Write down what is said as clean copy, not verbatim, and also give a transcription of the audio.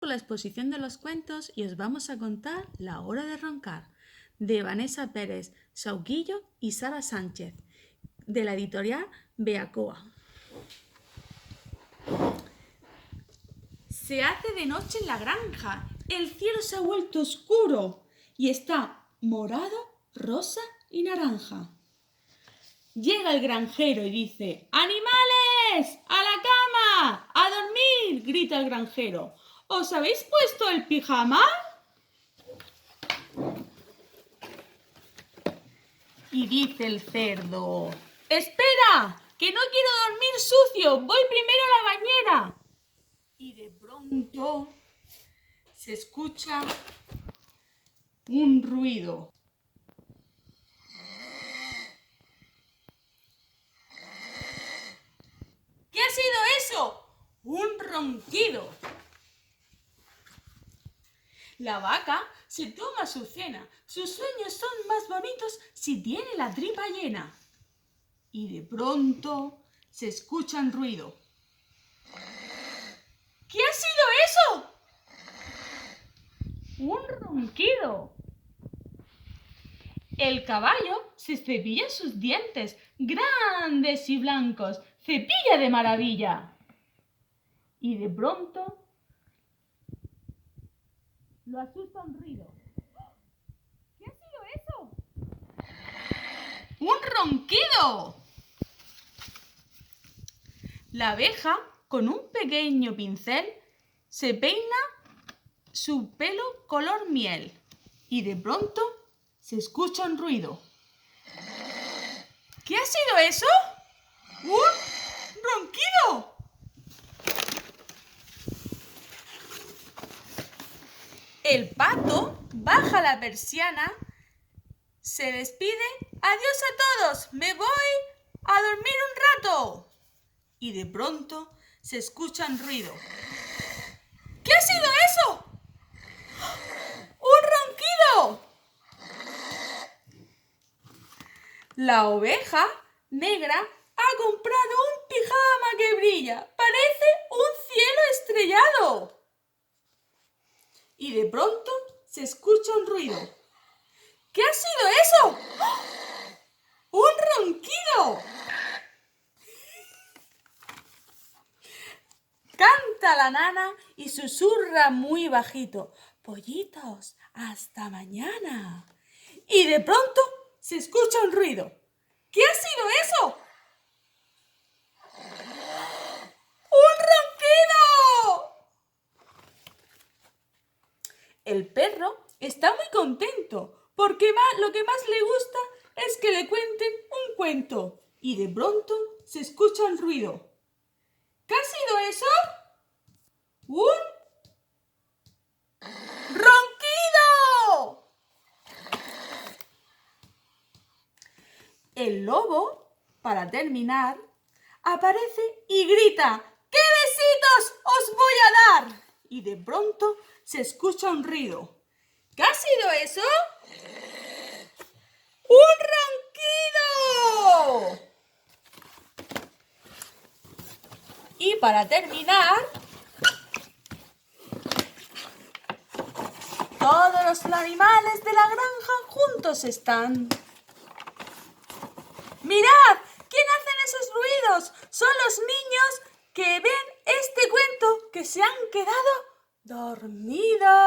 La exposición de los cuentos y os vamos a contar La hora de roncar, de Vanessa Pérez Sauquillo y Sara Sánchez, de la editorial Beacoa. Se hace de noche en la granja, el cielo se ha vuelto oscuro y está morado, rosa y naranja. Llega el granjero y dice: ¡Animales! ¡A la cama! ¡A dormir!, grita el granjero. ¿Os habéis puesto el pijama? Y dice el cerdo: ¡Espera! ¡Que no quiero dormir sucio! ¡Voy primero a la bañera! Y de pronto se escucha un ruido. ¿Qué ha sido eso? Un ronquido. La vaca se toma su cena. Sus sueños son más bonitos si tiene la tripa llena. Y de pronto se escucha un ruido. ¿Qué ha sido eso? Un ronquido. El caballo se cepilla sus dientes, grandes y blancos, cepilla de maravilla. Y de pronto lo asusta un ruido. ¿Qué ha sido eso? ¡Un ronquido! La abeja, con un pequeño pincel, se peina su pelo color miel. Y de pronto se escucha un ruido. ¿Qué ha sido eso? ¡Un ronquido! El pato baja la persiana, se despide. ¡Adiós a todos! ¡Me voy a dormir un rato! Y de pronto se escucha un ruido. ¿Qué ha sido eso? ¡Un ronquido! La oveja negra ha comprado un pijama que brilla. Parece un cielo estrellado. Y de pronto se escucha un ruido. ¿Qué ha sido eso? ¡Un ronquido! Canta la nana y susurra muy bajito: pollitos, hasta mañana. Y de pronto se escucha un ruido. ¿Qué ha sido eso? ¡Un ronquido! El perro está muy contento porque lo que más le gusta es que le cuenten un cuento. Y de pronto se escucha un ruido. ¿Qué ha sido eso? ¡Un ronquido! El lobo, para terminar, aparece y grita: ¡qué besitos os voy a dar! Y de pronto se escucha un ruido. ¿Qué ha sido eso? ¡Un ronquido! Y para terminar, todos los animales de la granja juntos están. ¡Mirad! ¿Quién hacen esos ruidos? Son los niños que ven este cuento, que se han quedado dormidos.